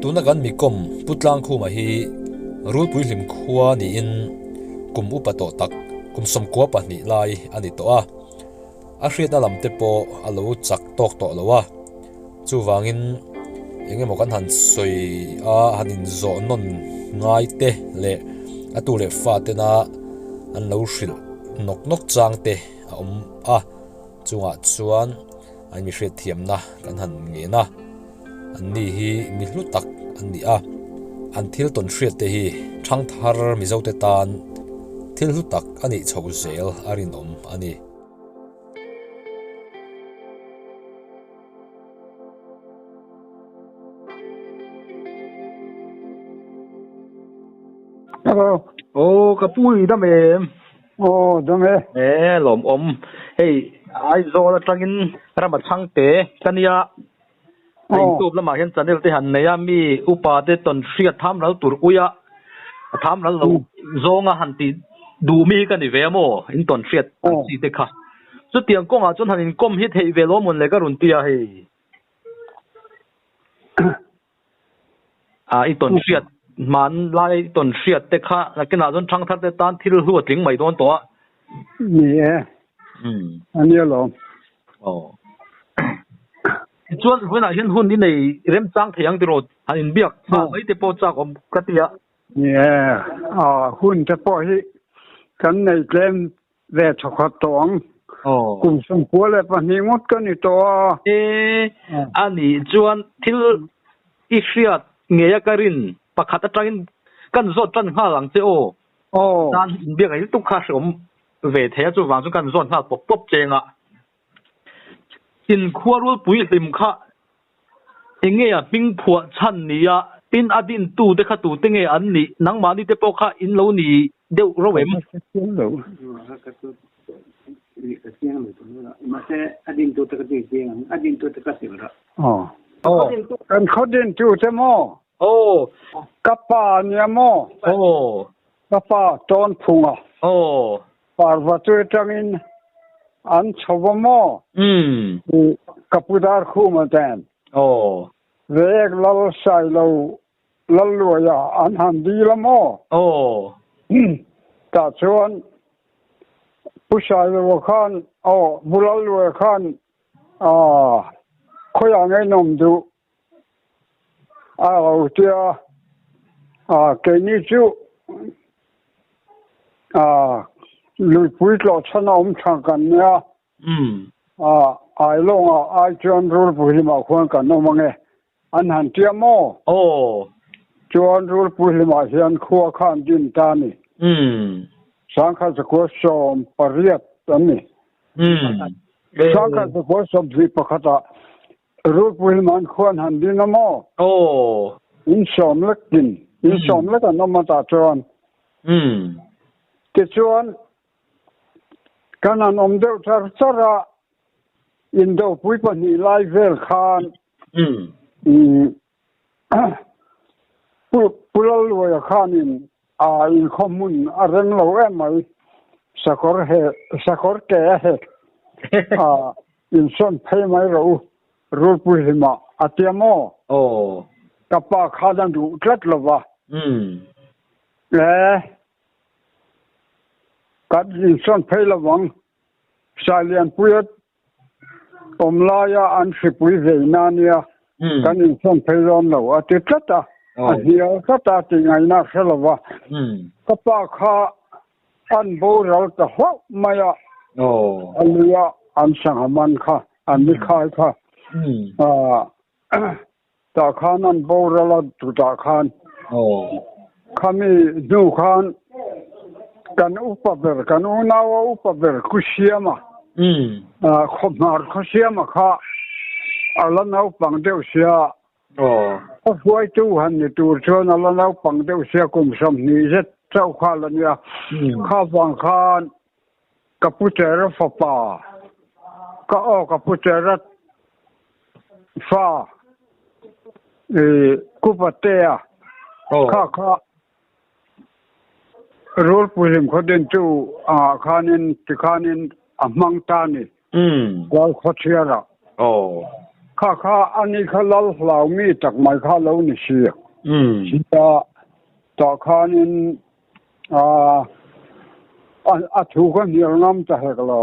tuna kan mi kom putlang khu ma hi rul pui hlim khuwa ni in kum upato tak kum som kwa pa ni lai ani to a hriat na lam te po alo chak tok to lowa chu wangin engemaw kan han soi a hanin zo non ngai te le atu le fa te na an lo hril nok chang te a chunga chuan ai mi hriat thiam na kan han nge na an ni hi mi hlu tak an ni an thil ton hriat te hi thang thar mi zo te tan thil hlu tak ani chho zel arin ani Hello. Kapui da mem. Dame. Lom Hey, ai zo la tangin ramat chang te kania. Ai tu la ma hian channel te han neya mi upa te ton hriat tham ral tur uya. Tham ral lo zonga han ti du mi kan ni ve mo in ton hriat si te kha. Chu tiang ko nga chon han in kom hit hei ve lo mon le ka run tia hei. I ton hriat man lai ton hriat te kha la ke na jon thang thar te tan thil hu tling mai don to Ani lo chuan huina hian hun ni nei rem chang theyang ti ro hanin biak mai te po chak om katia hun te po hi kan nei klem ve chokhat tong kum sum pu le pa ni ngot kan ni to ani chuan thil I hriat ngeya karin pakhat atangin kan zot tan ha lang che dan biak ai tu kha som ve the chu wang chu kan zon ha pop chenga in khuarul pui lim kha engeya ping phua chan nia tin adin tu de kha tu te nge an ni nang mani te po kha in lo ni deu rowem adin tu te ka ti adin tu te ka ti ra kan khodin tu te mo kapa nia mo kapa ton phunga parvatu tangin an chobo mo kapudar khu ma tan vek lal sai lo lal lo ya an han di la mo ta chuan pusai lo khan bulal lo khan khoya ngai nom du tia ke ni chu lui pui lo chana chang kan nia ai long ai chuan rul pui ma khon kan no mange an han tia mo chuan rul pui ma hian khuwa khan din ta ni sang kha sa ko som pariat ani sang kha sa ko som dwi pakhata rul pui man khon han din mo in som lakin in som lakan no ma ta chuan ke chuan kanan deuh thar chara in do pui pa ni lai vel khan pulal lo khan in khomun areng lo mai sakor ke in son phei mai ro rul pui ma atiamo kapa khadan du tlat lova kad in son phei lawang salian puyat omlaya an sipui veinania kan in son phei ron lo ati tlata ahia kata ti ngai na khelawa kapa kha an boral ta ho maya alia an sangaman kha an mi khai kha ta khan an boral tu ta khan khami du khan kan upaber kan unawa upaber kusiama khomar kusiama kha alanau pangdeu sia huai tu han ni tur chon alanau pangdeu sia kum sam ni zet chau kha lania kha wang khan kaputera fapa kaputera fa kupatea kha rol pulim khoden chu khanin amang ta ni wal khochiara kha ani khalal hlau mi tak mai kha lo ni si sita ta khanin a thu kan hi ngam ta he lo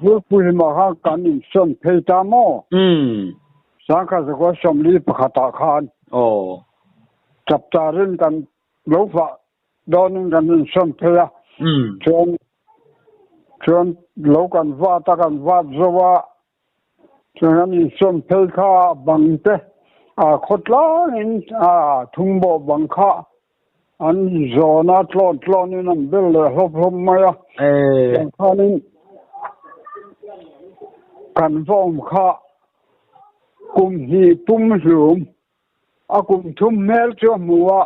bu pui ma ha kan in son phei ta mo sang kha za ko som li pakha ta khan chap ta rin kan lo fa don kan in son phei a chuan lo kan va ta kan va zowa chuan in son phei kha bang te khotla in thung bo bang kha an zona tlon in an bel hop maya khanin kan vom kha kum hi pum zum akum thum mel cho muwa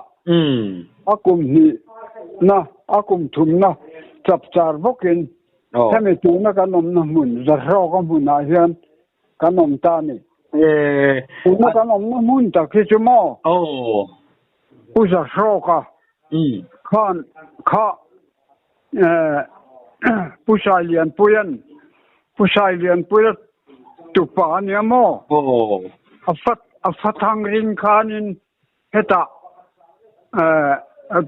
akum hi na akum thum na chap char bokin thame tu na kanom na mun za ro ka mun na hian kanom ta ni na kanom na mun ta ki chumo u za ro ka khan kha pusai lian puyan tu pa ni mo afatang rin khanin heta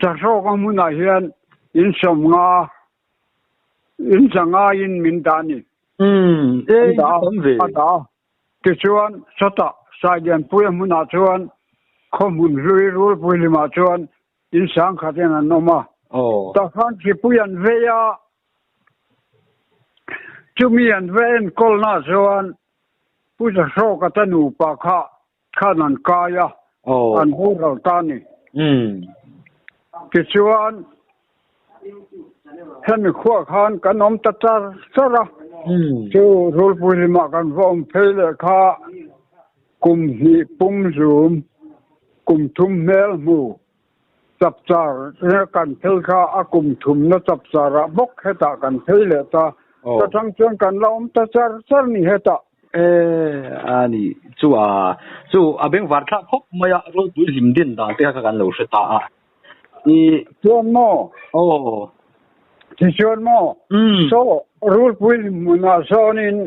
za ro ka mun na hian in somnga in sanga in mindani da ke chuan sata saidian puya muna chuan khomun lui rul puili ma chuan in sang khaten an noma ta khan ki puyan veya chumi an ven kolna chuan puja so ka tanu pa khanan kaya an hural tani ke chuan hemi khua khan kanom ta chara chu rul pui ma kan vom phele kha kum hi pum zum kum thum mel mu chap char kan phel kha akum thum na chap chara bok heta kan phele ta thang chuan kan lom ta char ni heta ani chu abeng war tha khop maya rul pui lim din da te kha kan lo ta ni chuan mo Tishon mo. So rule pui muna sonin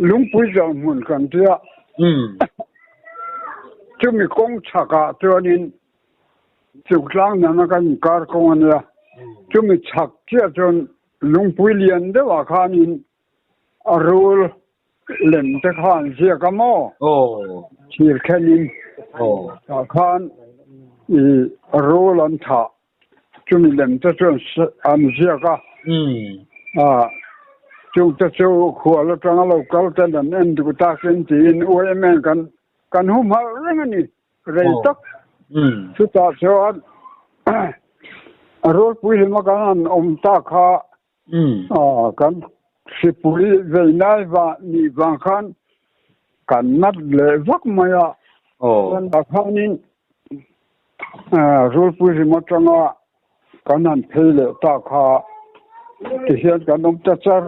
lung pui jong mun kan tia. Chumi kong chaka tuanin chuklang na kan kar kong ania. Chumi chak tia chon lung pui lian de wa khanin a rule lem te khan sia ka mo. Chir khanin. Khan rolan tha chumi lem ta chuan an zia ka chu ta chu khua lo tanga lo kal ta dan en du ta sen tin omen kan hum ha rengani rei tak chu ta chuan rol pui ma kan om ta kha kan sipuli veinai va ni van khan kan nat le vak maya kan ta khanin rul pui ma tanga kanan phele ta kha ti hian kanom ta char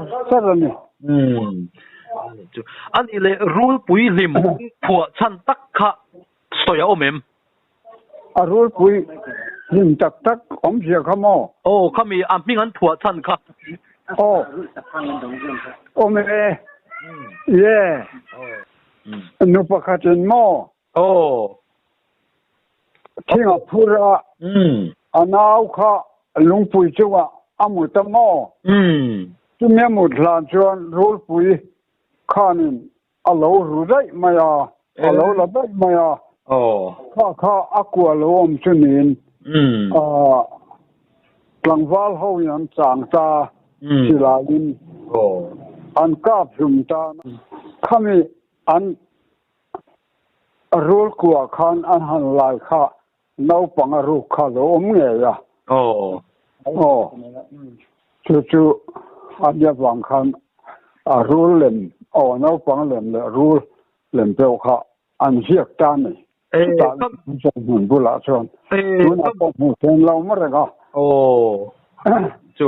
ni an ile rul pui lim phua chan tak kha soya omem a rul pui lim tak om sia khamo khami amping an phua chan kha ome ye nu pakhatin mo Tinga pura anau kha lungpui chuwa amuta mo tumya mutlan chuan rul pui khanin alo rudai maya alo labai maya kha akwa lo om chunin tlangwal ho yan changta silalin an kap humta khami an rul kwa khan an han lai kha nau pang ru kha lo om nge ya chu anya wang khan a rul lem nau pang lem le rul lem pe kha an hiak ta ni ta mun bula chon tu na ko mu ten lo ma ra ga chu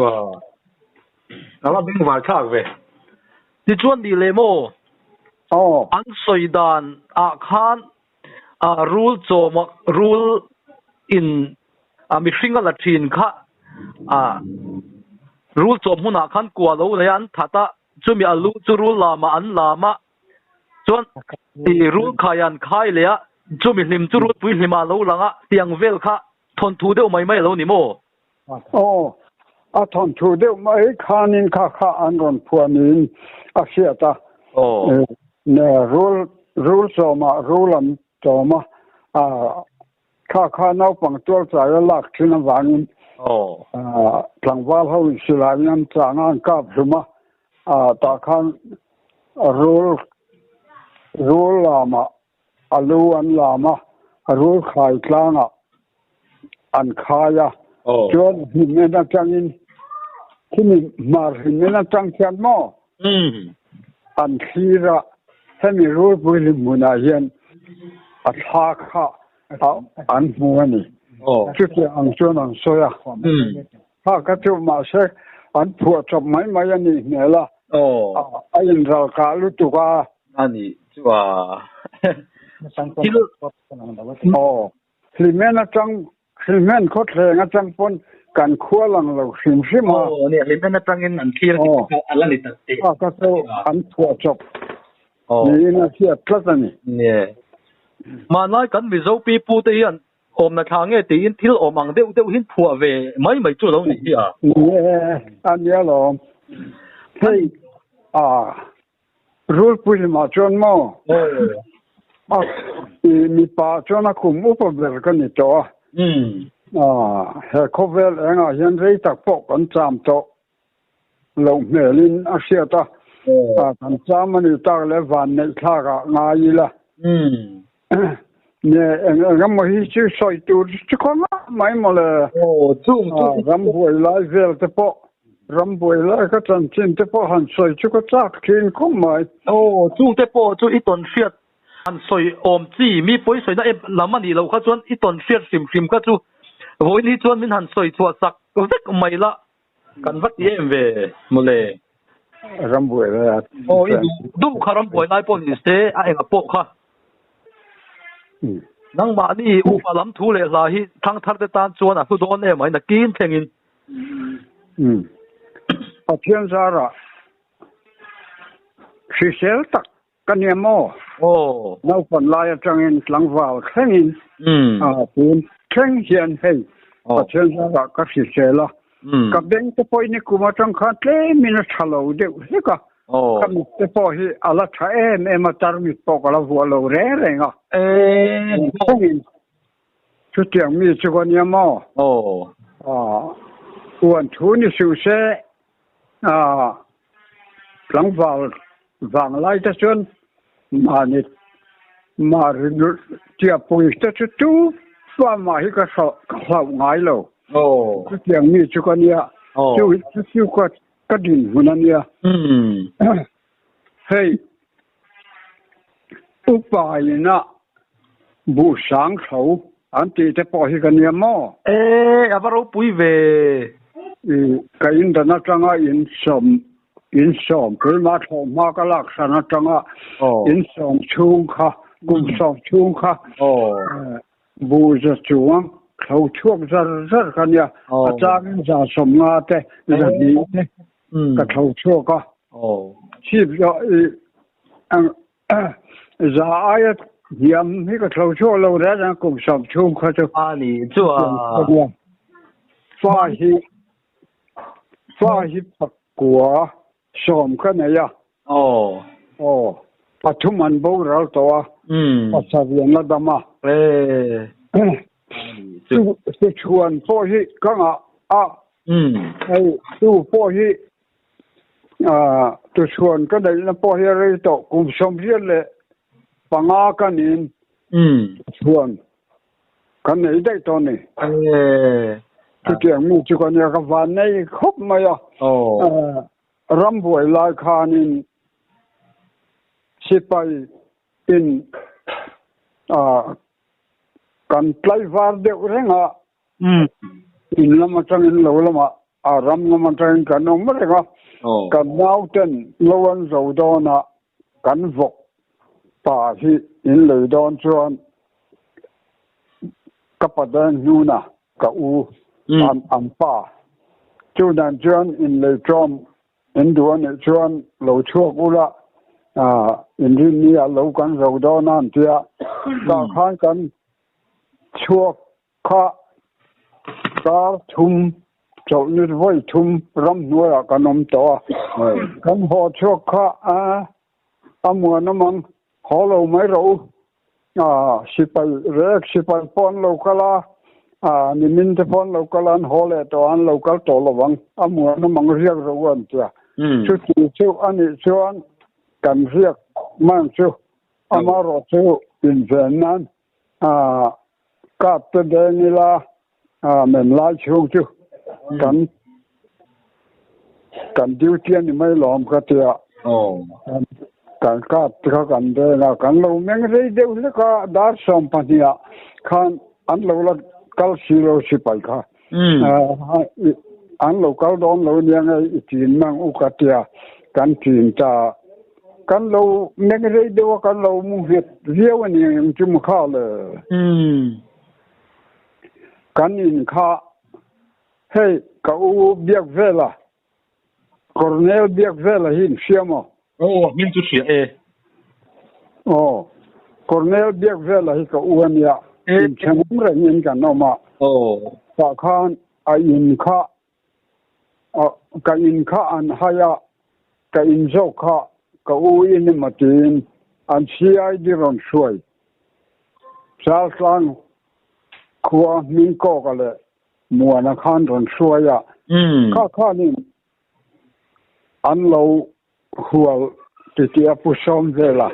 ala bing wa thak ve ti chuan di le mo an soidan a khan rule choma rule in mi hringa la thin kha rule chom huna khan kwa lo le an thata chu mi alu chu ru lama an lama chuan ti ru khayan khai le a chu mi hlim chu ru pui hlima lo langa tiang vel kha thon thu deuh mai mai lo ni mo a thon thu deuh mai khanin kha an ron phuanin a siata ne rule soma rulam soma kha nau pang tual cha lak thina wangin tlangwal ho silaiam changan kap suma ta khan rule lama alu an lama rule khai tlanga an khaya chuan himena changin khini mar himena chang chan mo an khira hemi rule bulim muna hian a tha kha an muani chu ke ang chuan ang soya ha ka chu ma se an phua chop mai mai ani nela a in ral ka lu tu ka ani chuwa hlimena hlimen khot lenga chang pon kan khua lang lo hrim ma ne hlimena changin an thir alani tatte ka so an phua chop ni na sia tlatani ne ma nai kan mi zo pi pu te yan om na thange ti in thil om ang deuh hin phua ve mai chu lo ni a an ya lo hey rule pui ma chon mo mi pa chona kum upo ber kan ni to he kovel enga hian rei tak pok an cham to lo melin a siata kan cham ani tak le van nei thaka ngai la ne engam hi chu soi tu chu khoma mai mo le ram boi lai vel te po ram boi lai ka chan chin te po han soi chu ko chak thin khom mai chu te po chu i ton fiat han soi om chi mi poi soi na lamani lo kha chuan i ton fiat sim ka chu voi ni chuan min han soi chua sak ko vek mai la kan vat ye ve mole ram boi la i du kharam boi lai po ni se a enga po kha nang ma ni u palam thu le la hi thang thar te tan chuan a hu don e mai na kin thengin a thian zara sel tak kaniamo nau pon lai atangin tlangwal khengin pun kheng hian hei a thian zara ka sela ka beng te poi ni kuma tang kha tle min thalo de heka kam te po hi ala tha em atar mi po kala vualo re nga chu tiang mi chu kon yamo uan thu ni su se tlangwal wang lai ta chun ma ri tia pui ta chu fa ma hi ka khau ngai lo chu tiang mi chu kon ya chu ka din hunan ya hey upaina bu sang khau anti te po hi kan ya mo abaro pui ve ka in dana changa in som ke ma tho ma ka lak sana changa in som chung kha kum som chung kha bu ja chuang khau chuak zar kan ya achang ja som nga te ja ni te ka khau chuak ka chip ja za ayat yam hi ka khau chuak lo ra ja kum som chung kha chu ani chu fa hi pakwa som ka na ya pathuman bo ral to pasavian la dama tu chuan po hi kanga ai tu po hi tu chuan ka dai na po hi re to kum som hi le panga kanin chuan kan nei dai to ni tu tiang mu chu kan ya ka van nei khop ma ya ram boi lai khanin sipai in kan plai var de renga in lama tang in lo lama ram lama tang kan no mrenga kan nauten loan zo dona kan vok pa hi in le don chuan kapadan nuna ka u am pa chu dan chuan in le trom เห็นดูเนี่ยชวนเราชั่วกูละอินที่นี่เรากันเราดอนั่นเจ้าต่างข้างกันชั่วข้าก็ทุ่มเจ้านี่ไว้ทุ่มรำนัวกันนมตัวกันหอชั่วข้ามัวน้ำมันหอเราไม่รู้สิไปเรียกสิไปปอนเราก็ละนี่มินจะปอนเราก็ละหอเลยตัวอันเราก็ตัวระวังมัวน้ำมันเรียกเราวันเจ้าชุดที่ชุดอันนี้ชวนกันเรียกมันชุดมารอชุดอินเดียนั้นกับตัวเดนิลาเหมือนลายชุดชุดกันดิวเทียนนี่ไม่หลอมก็เตียกันกัดเขากันเดินกันเราเมื่อไรเดี๋ยวนี้ก็ดาร์สมปัญญาขันอันเราละกัลซีโรสิไปค่ะอันเรากัลดอนเราเนี่ยไงจีนมังอุกเตียกันจีนจ้ากันเราเมื่อไรเดี๋ยวกันเรามุ่งเหตุเรียวนี่จุ่มข้าวเลยกันอินข้าเฮ้ยเขาเบียกเวล่ะคอร์เนลเบียกเวล่ะหินเสียมั้งมินจุเสียคอร์เนลเบียกเวล่ะหิเขาอ้วนเนี่ยหินเชียงเรื่องนี้กันเนาะมาฝากข้างอินข้ากับอินข้าอันหายะกับอินโซข้ากับอูอินมาตีนอันเสียดีรอนช่วยชาลสังขัวมิงโกกันเลยมัวนักขันรอนช่วยข้านี่อันเราหัวติเตียผู้ชมเวลา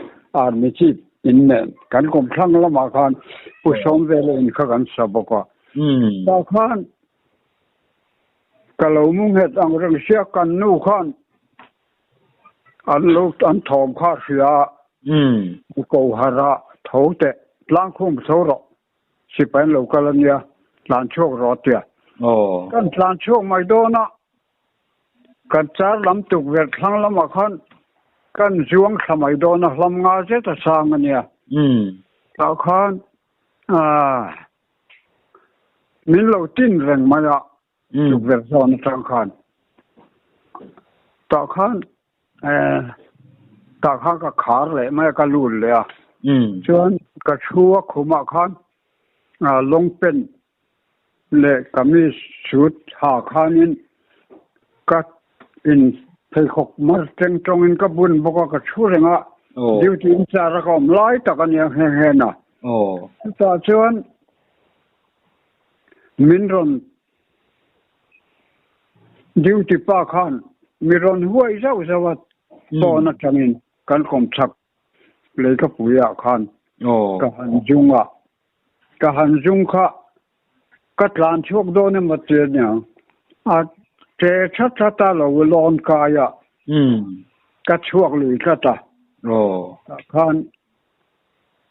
ไม่จีบอินเนนกันกลมครั้งละมาขันผู้ชมเวลาอินข้ากันสับกว่าตาขันก็เรามุ่งเหตุอังเรื่องเสียกันนู่ขันอันลูกอันทอมข้าเสียโกหาระเท่าแต่ล้างคุ้มเท่าหรอสิเป็นเราก็เลยเนี่ยหลานโชครอเตียกันหลานโชคไม่โดนนะกันจ้าลำตุกเวทครั้งละมาขันกันช่วงสมัยโดนนะลำงาเจตสร้างกันเนี่ยตาขันมินเราติ้นแรงมาอะตุกเวทโดนทางขันตาขันก็ขาเลยไม่ก็ลุ่นเลยส่วนก็ชัวขุมขันลงเป็นเละก็มีชุดหาขันินก็อินไปขกมาเต็งตรงอินก็บุญบอกว่าก็ช่วยงะดิวที่อินจาระก็ไล่ตะกันอย่างเห็นน่ะแต่ส่วนมินรอนดิวที่ป้าขันมีรอนห้วยเจ้าสวัสดิ์ตอนนั้นจังอินกันคมชักเลยก็ปุยขันก็หันจุงค่ะก็หลานโชคโดนมาเจอเนี่ยเจชัดตาเราลอนกายก็ช่วงเลยก็ตาขัน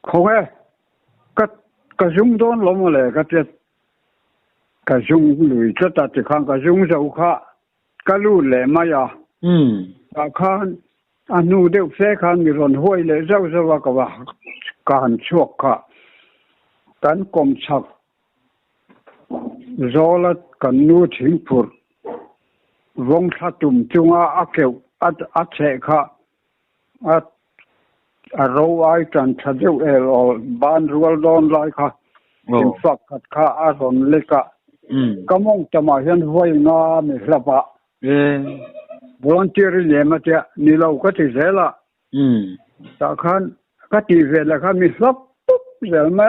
คงก็จุงโดนลงมาเลยก็จะก็จุงเลยก็ตาที่ขันก็จุงเจ้าค่ะก็รู้เลยมาอย่าขันอันนู้เดี๋ยวเสกขันมีรอนห้วยเลยเจ้าสว่าก็ว่าการโชคค่ะกันกลมชักโจลกันนูถิงพูดวงทัตุมจุงอาเกวอัดเสกะเราไอ้จันทร์เจ้าบ้านรัวดอนไล่ค่ะถึงฝักขัดข้าอารมณ์เล็กก็มองจะมาเห็นไว้งาไม่ละปะบอลเจอร์เลี้ยมาเจ้านี่เราก็ติดเสละแต่ขันก็ติดเสละขันมีสับปุ๊บเสละไหม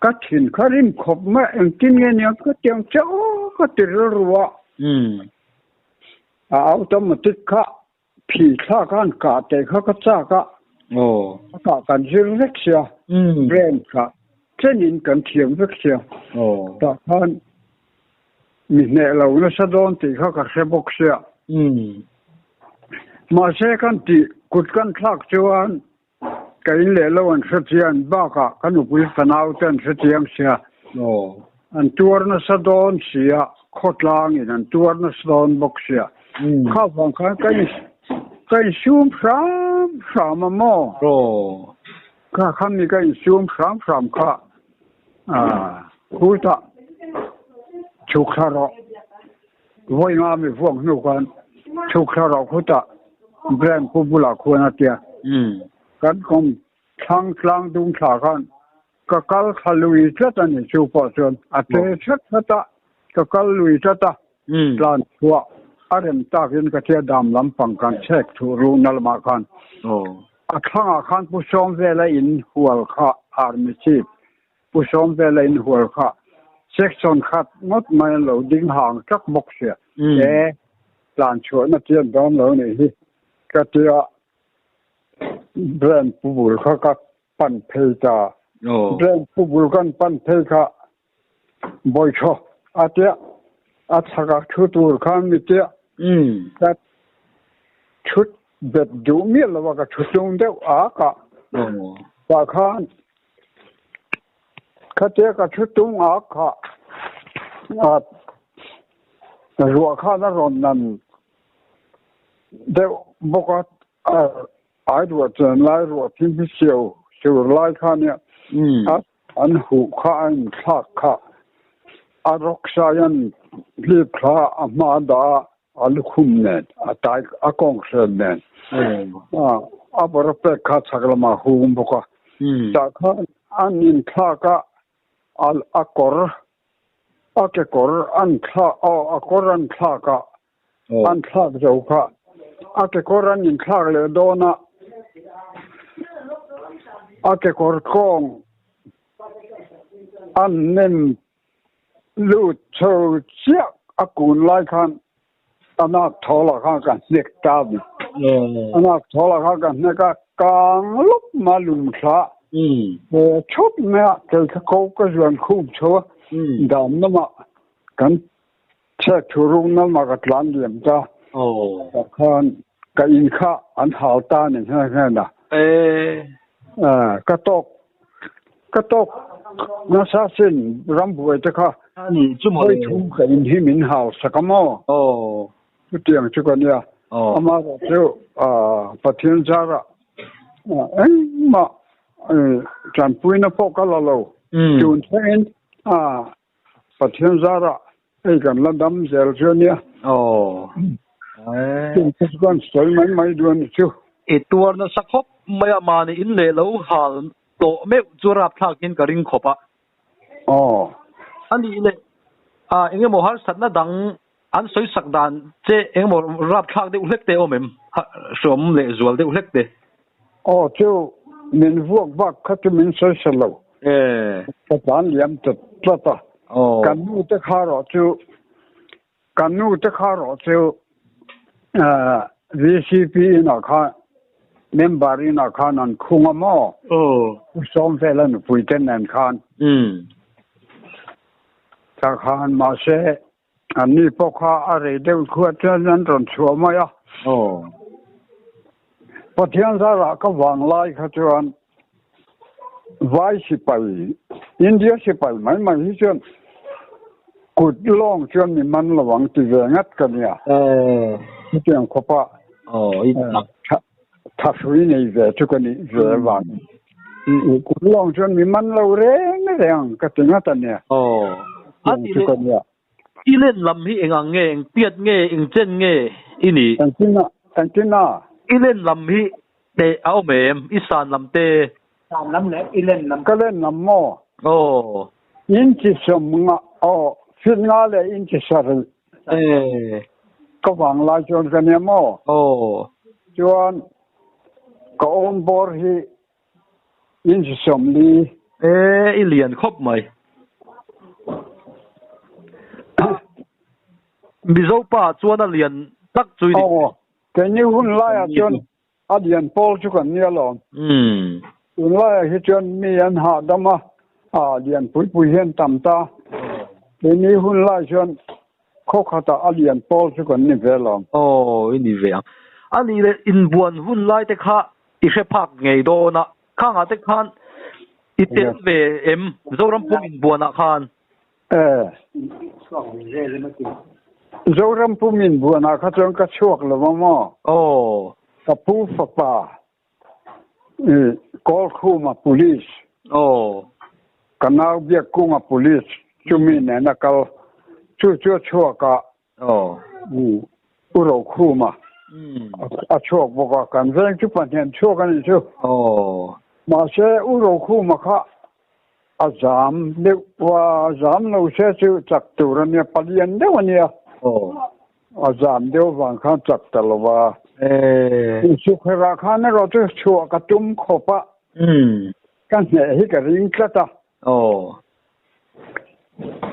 ก็ถิ่นเขาริมขบแม่เองกินเงี้ยเนี่ยก็เตียงเจ้าก็ติดรัวเอาตัวมาติดข้าผีข้ากันกาแต่เขาก็จ้าก็กากันชื่อเล็กเสียเร่งค่ะเช่นนี้กันเทียมเล็กเสียแต่ท่านมีเนี่ยเราเนี่ยสะดอนตีเขาก็เสบกเสียมาเสกันตีกุดกันทักจวนก็อินเล่ละวันเสียนบ้าก็กันอุปนิสันเอาแต่เสียงเสียอันตัวนั้นสะดอนเสียโคตรลางอันตัวนั้นสะดอนบกเสียข้าวฟังก็ซูมสามมาโม่ข้าคำนี้ก็ซูมสามข้าคุยตะชุกสระไว้งาไม่ฟ้องนุกัน ทุกเราคุตะแบรนด์ผู้บุลาควรเตียกันคงทั้งกลางดุงขากันก็กัลขลุยจัดนี่ชูปอชนอาเทชัดตะก็กัลลุยจัดตะลานทัวอารมตากินกะเทียดามลำปังกันเช็คทูรูนัลมาคันอาคันผู้ชมเวลาอินหัวข้าอาร์มิชีพผู้ชมเวลาอินหัวข้าเซ็กชันขัดงดไม่เหลาดิ้งห่างจักบกเสียแต่ลานชวนนักเรียนดอมเหล่านี้กะเทียแบรนด์ผู้บุลเขาก็ปั่นเพจาแบรนด์ผู้บุลกันปั่นเพจาบ่อยชออาเทียอาชักชุดบุลข้ามมิเทียแต่ชุดเบ็ดดูมีแล้วว่าก็ชุดลงเดียวอากะว่าข้านเขาเทียก็ชุดตรงอากะรัวข้านร้อนนั้นเดี๋ยวบอกว่าไอ้รัวเจนไล่รัวทิ้งพิเศษเสียวไล่ข้าเนี่ยอันหูข้าอันข้าข้าอารกษายันรีบข้าอามาดาอัลคุมเนตอาตายอากงเสนเนตบริเวณข้าสักละมาหูบอกว่าจากข้าอันนินข้าก็อัลอากรอักกรอันข้าอากรอันข้าก็อันข้าเจ้าข้าอาเกกอรันยิงคลากเลยโดนะอาเกกอร์กองอันเน้นลูดเชอเชียอากูนไล่ขันอันนักทอละข้ากันเด็กตาบิอันนักทอละข้ากันเนี่ยก็กางลุกมาลุมช้าชุดเนี่ยเจ้าเขาก็ชวนคู่ชัวดำนั่นมากันเช็คชูรุ่งนั่นมากับหลานเลี้ยงจ้าคนกับอินข้าอันหาวตาเนี่ยใช่ไหมนะกระตกนักสินรำบวยจะค่ะไม่ทุ่มกับอินที่มินหาวสักมั่วทุกอย่างทุกคนเนี่ยอามาเจ้าปฏิญญาระมาจันปุยนพกละโลจูนเซนปฏิญญาระไอ้กันละดำเจริญเนี่ยทุกคนสวยไม่ดวนชิวตัวนั้นสักครบไม่มาในอินเลยแล้วหาโตไม่จุราพลากินกระริงขบอ่ะอันนี้เลยเอ็งโมฮัลสัตว์ดังอันสวยสักดานเจเอ็งโมรับพลาได้อุเล็กเตอเมมสวมเลยจวลได้อุเล็กเตเจ้ามินพวกบักเขาจะมินสวยสลาวประธานเลี้ยงจัดจัดกันนู่นจะข้ารอเจ้ากันนู่นจะข้ารอเจ้าVCP นะคะเมมเบอร์นะคะนั่นคุ้งมั่วสองเฟลันพูดกันนั่นคันถ้าคันมาเสอันนี้พวกเขาอะไรเดี๋ยวขวดนั้นตอนชัวมาอ่ะพอเที่ยงสาระก็วางไล่เขาจวนไว้สิไปอินเดียสิไปไม่ที่จวนกุดล่องจวนมีมันระวังตีเวงัดกันเนี่ยที่เตียงขบะทัศวินีเวทุกนี้เววันกุดล่องจวนมีมันเราเร่งเร่งก็ถึงนั่นเนี่ยอันนี้อีเล่นลำที่เองเงี้ยเปียดเงี้ยเองเจนเงี้ยอีนี่ตั้งที่น่ะอีเล่นลำที่เตะเอาเมมอีสานลำเตะสานลำเนี่ยอีเล่นลำก็เล่นลำมั่วอินทิสมงะฟิลงาเลยอินทิสารก็วางลายจนกันเนี่ยมั่วจวนก็อมบอร์ฮีอินทิสมลีอีเลียนครบไหมมีเจ้าป่าจวนเลียนตักจุยแต่นี่หุ่นไล่จนอดีตพอลจุกันเนี่ยหรอหุ่นไล่ที่จนมีอันหาดมาเลียนปุยเห็นต่ำตาแต่นี่หุ่นไล่จนเขาขาดอดีตพอลจุกันนี่เวลานี่เวลาอันนี้เลยอินบวนหุ่นไล่แต่ข้าอีเชพักไงโดนะข้างอาแต่ข้านอีเตนเวเจ้ารำพุ่มอินบวนนะข้านสองเรื่องเลยเมื่อกี้เจ้ารำพุ่มอินบวนนะข้าจงกระชวกเลยมั่วกับผู้ฝักป่ากอลคูมาพุลิสกันเอาเบียกุ้งมาพุลิสจุมีเนี่ยนักเอาชั่วกะอุโรคูมา ช่วงบอกว่ากันเรื่องที่ปัญญาช่วงกันนี่ช่วมาเชื่ออุโรคู่มาค่ะจามเรียกว่าจามเราเชื่อชื่อจักตุรเนี่ยปลียนเดียวเนี่ยจามเดียวบางครั้งจักตลอดว่าสุขราคาเนี่ยเราจะชัวกระตุ้มขบะกันเนี่ยให้กับริงกระตา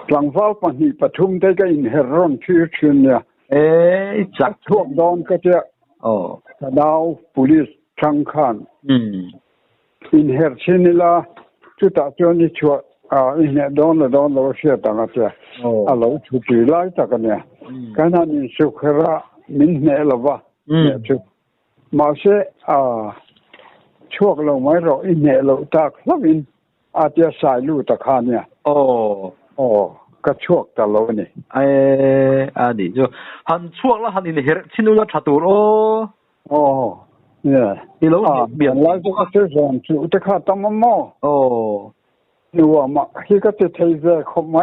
หลังฟ้าปัญหาปฐุมได้ก็อินเฮรอนชื่อเนี่ยจักช่วงดอนก็จะดาวปุลิสชังคานอินเฮรชินิลาจุดตัดนี่ชัวอินเฮดอนเราเชื่อต่างกันเราชุดที่ไล่ต่างกันเนี่ยการนั้นสุขระมินเนลวะเนี่ยจุดมาเชื่อช่วงเราไม่รออินเนลตักแล้วอินอาจจะสายลู่ตะคานเนี่ยก็ช่วงตลอดนี่อันนี้就很ช่วงแล้ว很นี่เห็นชินุยชัตุโเนี่ยนี่เราเปลี่ยนไลฟ์ก็จะสอนจุดข้าตั้มมอดูว่ามาที่ก็จะเทเซอร์ครบไหม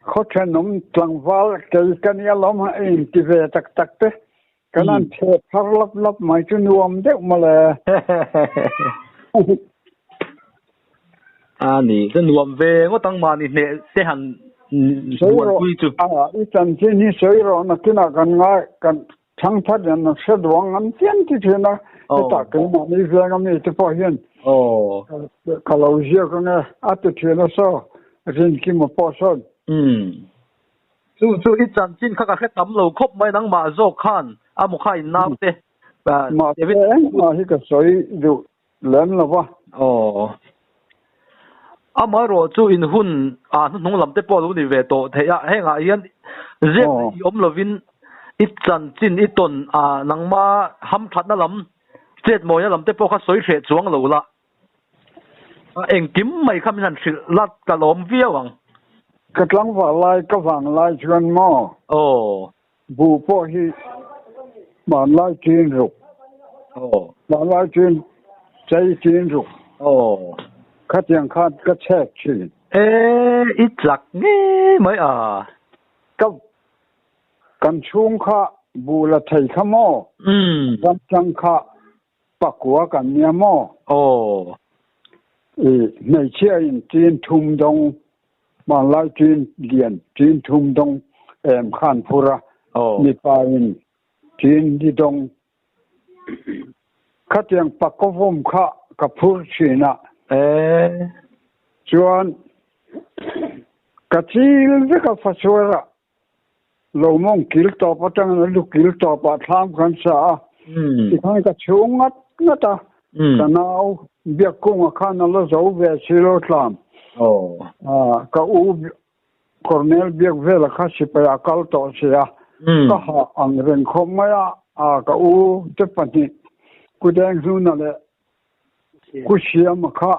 เขาขนมกลางวันกันเนี่ยล้อมเองที่เวตักเต้กันนั่นเทพักลับไม่จุนวมเด็กมาเลยอันนี้จะรวมเวก็ตั้งมานี่เนี่ยเสียหันวันคุยจุอีจันที่นี่สวยรอนักกินกันง่ายกันทั้งทัดยันนักเสดวงอันเทียนที่เทียนนะที่ตักกันมานี่เรื่องนี้ที่พอเห็นเขาเราเชื่อกันนะอาจจะเทียนแล้วซ้อเรื่องกินมาพอซ้อนสู้อีจันจินข้าก็แค่ตำเราครบไม่นั่งมาโจขันอามุข่ายน้ำเต้มาเองมาที่ก็สวยดูเล่นแล้ววะมารอจูอินหุ่นน้องลำเตปอลูนี่เวโตเทียให้งานยันเรียกอมลวินอิจันจินอิตนนังมาห้ำทัดนั่นลำเจ็ดโมยนั่นลำเตปอข้าสวยเฉดจวงเราละเอ็งกิมไม่คำนั้นสิลัดกะลมเวียวังกำลังว่าลายก็ฟังลายชวนหม้อบูปอฮีมาลายจีนรุกมาลายจีนใจจีนรุกขัดยังขัดก็แช่ชีนอีจักนี่ไม่ก็กันช่วงข้าบูละไทยขโมกันจังข้าปักหัวกันเนี่ยหม้อในเชื่อจีนทุ่มดงมาลายจีนเลียนจีนทุ่มดงขันพุระมีปาอินจีนดีดงขัดยังปักกวมข้ากับพูดชีนะชวนกะทิลจะกับฟัชวระเรามองกิลต่อปะจังลูกกิลต่อปะทำกันซะที่ข้างก็ชงงัดตาแต่นาวเบียกกุ้งข้างนั้นเราจะเอาเวชิโรตามก็คอร์เนลเบียกเวลข้าสิไปอาคัลต่อเสียก็หาอังเริงคมไม่ก็จะปฏิกูแดงซูนั่นแหละกูเสียมาค่ะ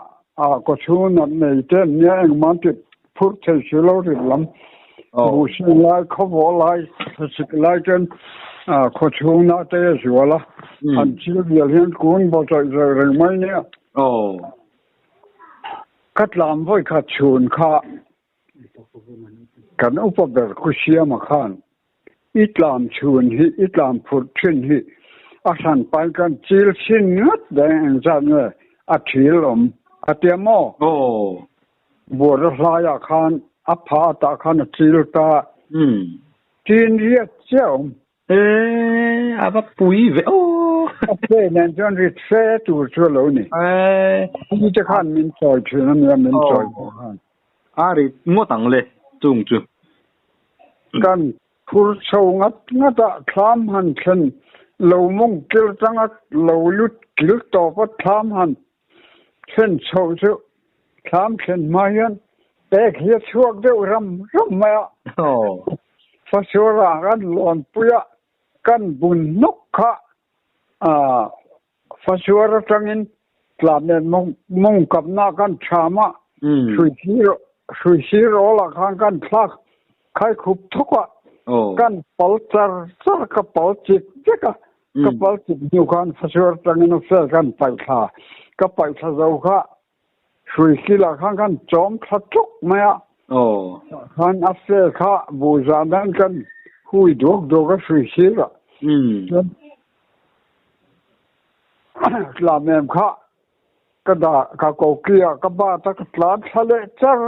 ก็ชวนนั่นในเจ้าเนี่ยเองมันติดพูดเฉยๆแล้วถึงลำบูชิลายเขาบอกลายสิกลายจนก็ชวนนั่นเตะสัวละอันที่เรียนเห็นกูนบอกใจเรื่องไม่เนี่ยกัดลำไว้ขัดชวนค่ะกันอุปแบบกูเสียมาค่ะอิสลามชวนฮิอิสลามพูดชินฮิอาสันไปกันจิลชินงัดแดงจันเลยอาทิลมอาเตียมบัวลายคานอภาตาคานจิลตาจีนเรียกเจ้าอาบปุยเวโอเพื่อนจนริดเฟตูชัวโลนี่นี่จะขันมินซอยชื่อนั้นมินซอยอาริงัวตังเลยจุงจุกันผู้ชงงัดคลามหันเช่นเรามงกิลจังเราลุดกิลต่อปัดคลามหันเช่นโชว์ชุคลามเช่นมายันแต่เขียช่วงเดียวรำมาฟาชัวรากันหลอนปุยกันบุญนกขะฟาชัวราจังอินกลาบเนี่ยมงกับหน้ากันชามะช่วยชีโรละข้างกันคลักใครขุบทุกข์กันปอลจารกระเป๋าจิตเจ้ากระเป๋าจิตอยู่กันฟาชัวราจังอินเฟกันไปค่ะก็ไปทะเลาะค่ะช่วยชีละข้างกันจอมทัดทุกไหมคันอัฟเฟค่ะบูจานันกันคุยดวกก็ช่วยชีละ làm em khác cái đó cái câu kia cái ba ta cái lát sao lệ char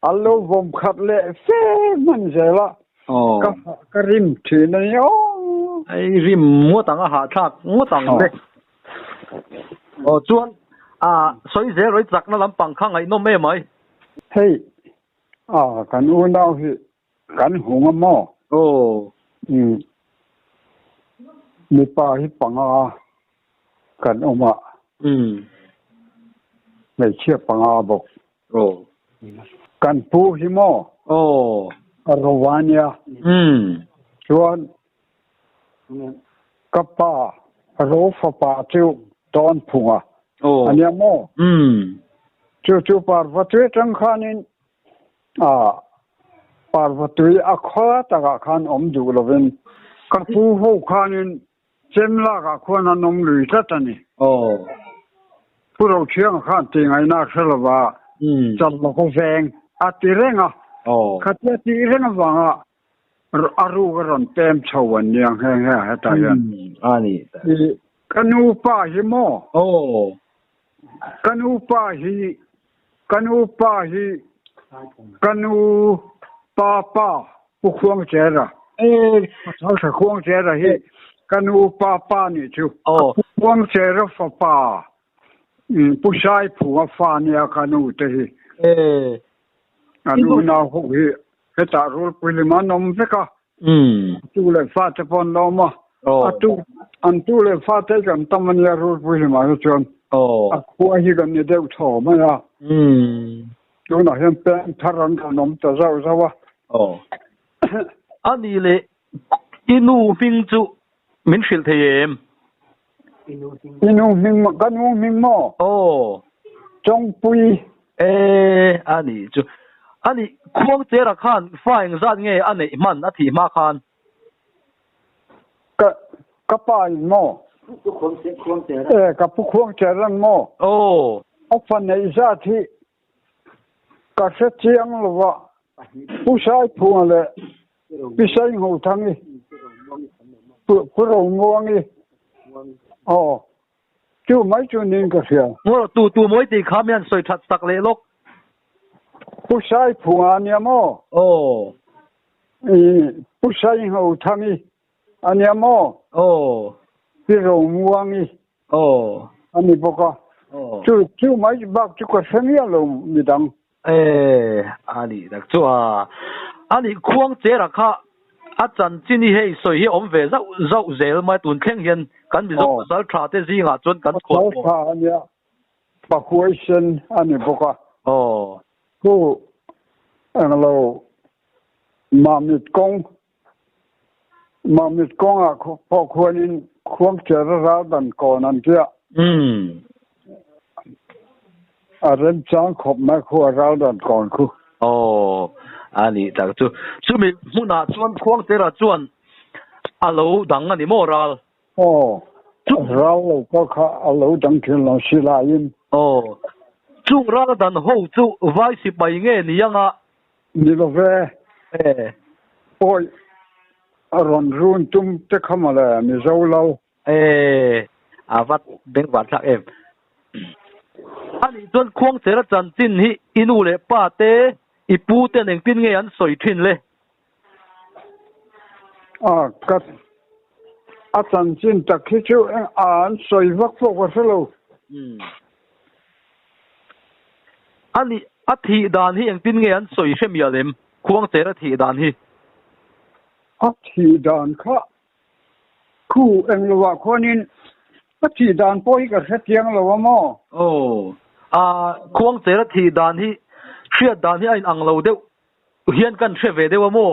alo vom khát lệ phê mình giờ là cái rim thì này ai rim mua tặng hạ thác mua tặng đấy chuan soi dễ rồi chắc nó làm bằng khang ấy nó mê mày hey cái u nào thì cái hùng mà mi pa hi bằng cái ông màไม่เชื่อปังอาบอกกันปูหิมอรวานีชวนกับป้าโรฟป้าจิวตอนพุงอันนี้มอจิวปาร์วัตถุจังขานินปาร์วัตถุอักขระตะกะขันอมดูลวินกับปูหูขานินเจมลากะควรนมลุยตัดนี่ผู้เราเชื่อข้าตีไงน่าเชื่อว่าจับมาคงแซงอาตีเร่งขัดตีเร่งว่าอารูกรันเต็มชาวันยังแห้งให้ตายกันอันนี้กันูป้าหิมอกันูป้าหิกันูป้าผู้ควงเจระเขาจะควงเจระฮิกันูป้านี่จูควงเจระฟ้าป้าผู้ชายผัวฟ้าเนี่ยกันูเตะอันนู้นเอาหุยเหตุการณ์ปุ่ยมันนมเสกตู้เลยฟ้าจะปนลมอันตู้เลยฟ้าเตะกันตั้งมันยารูปุ่ยมันจนผัวฮิกันเนี่ยเดือดถอมันอ่ะดูหน่อยเห็นเป็นทารันขนมแต่เจ้าว่าอันนี้เลยอินูฟิงจูมินชิลเทียมอินูมิงกันนูมิงมอจงปุยอันนี้จูอันนี้ควงเจระขันฝ่ายงานไงอันนี้มันอธิมาขันกับป้ายมอกับผู้ควงเจรันมออัฟันในชาติกับเสียงหรือว่าผู้ชายผัวเลยผู้ชายหูทั้งนี้ผู้เราง่วงนี่จู่ไม่จู่นิ่งก็เสียว่าตัวมวยตีขามันสวยทัดสักเลยลูกผู้ชายผัวเนี่ยมอผู้ชายหูทั้งนี้อันนี้มอผู้เราง่วงนี่อันนี้บอกว่าจู่ไม่บักจู่ก็เสียลงมีดังอันนี้ดักจัวอันนี้ควงเจระค่ะอาจารย์ที่นี่ให้สวยให้อมเวเราเจลมาตุนแข่งยันกันมีสักสักชาติสิงห์จนกันคนอันนี้ปักหัวเส้นอันนี้บอกว่ากูเรามามิดกงอ่ะพอควรอินควงเจระราดันก่อนนั่นเจ้าเริ่มจ้างขบมาควงเราดันก่อนคืออันนี้แต่จู่มีมุนาชวนควงเจระชวนอาลูดังอันนี้โมรัลเราก็ข้าอาลูดังขึ้นเราศิลายินจู่รัลดันหูจู่ไว้สิไปเงี้ยนี่ยังนี่เราเว้โอ้ยรอนรุ่นตุ้มจะเข้ามาเลยมีเจ้าเราวัดเบ่งวัดสักอันนี้จนควงเจระจันจินฮิอินูเลป้าเตอีปูเตนเองปิ้นเงี้ยอันสวยทิ้นเลยก็อาจารย์จินตะคิดจูอ่านสวยวักพวกว่าสโลอันนี้อธิดานฮิเองปิ้นเงี้ยอันสวยเช่นมีอะไรมควงเจระธิดานฮิอธิดานค่ะคู่เองละว่าคนนี้อธิดานป่วยกับเสียงละว่ามั้งควงเจระธิดานฮิเชื่อดานที่ไอ้อังเราเดียวเฮียนกันเชื่อเวเดียวว่าโม่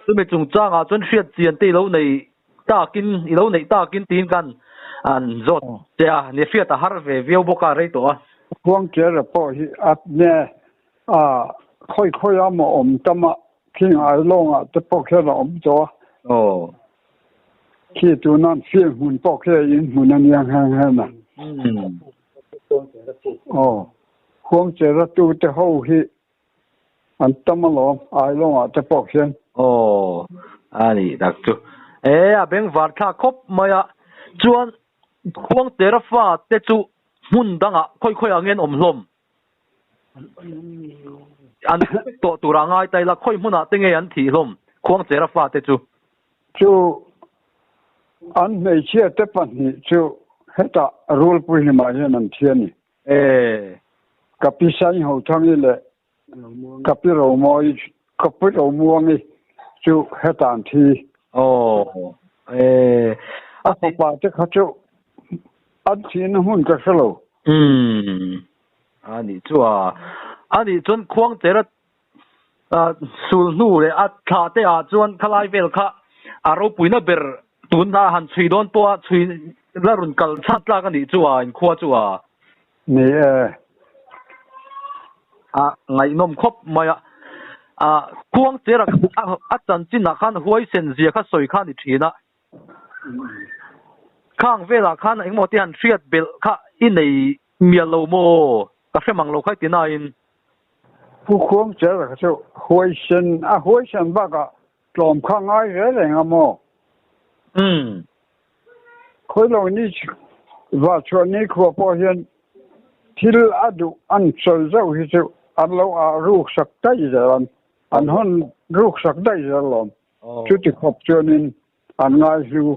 ซึ่งไม่จงจ้างจนเชื่อเจียนตีเราในตากินเราในตากินตีนกันอันจดเจ้าเนี่ยเชื่อแต่ฮาร์เววิวบกอะไรตัวควงเจระป่วยอัดเนี่ยค่อยๆเอามาอมตมาขี้หายลงจะปอกแค่เราอมจ่อขี้ตัวนั้นเสียหุ่นปอกแค่ยินหุ่นนั้นยังแห้งๆน่ะควงเจระตูจะเข้าที่อันตั้มมาลงไอ้ลงจะปอกเช่นอันนี้ดักจู à bên vạt thà khóc mày à chuan khuang tera fa te chu mun danga khoi angen lom an to turangai tai la khoi muna tenge an thi lom khuang tera fa te chu an nei chia te pan ni chu heta rule pui ma hian an thiani kapisai ho thangi le kapiro moi kapiro muangi chu heta an thi a pa te khachu an thin hun ka selo ani chuan khuang tera sul nu le a tha te a chuan khalai vel kha aro puina ber tun na han chui don to chui la run kal chat la ka ni chuwa in khuwa chuwa ni ngai nom khop maya khuang tera a chan chin na khan huai sen zia kha soi kha ni thina khang vela khan engmo ti han triat bel kha in nei mialo mo ka femang lo khai tina in pu khuang tera ka chu huai sen ba ka tlom khang ai re le ngamo khoi lo ni va chuan ni kho po hian thil adu an chol zo hi chu an lo a ruk sak tai jalan an hon ruk sak dai jalom chu ti khop chuanin an ngai hu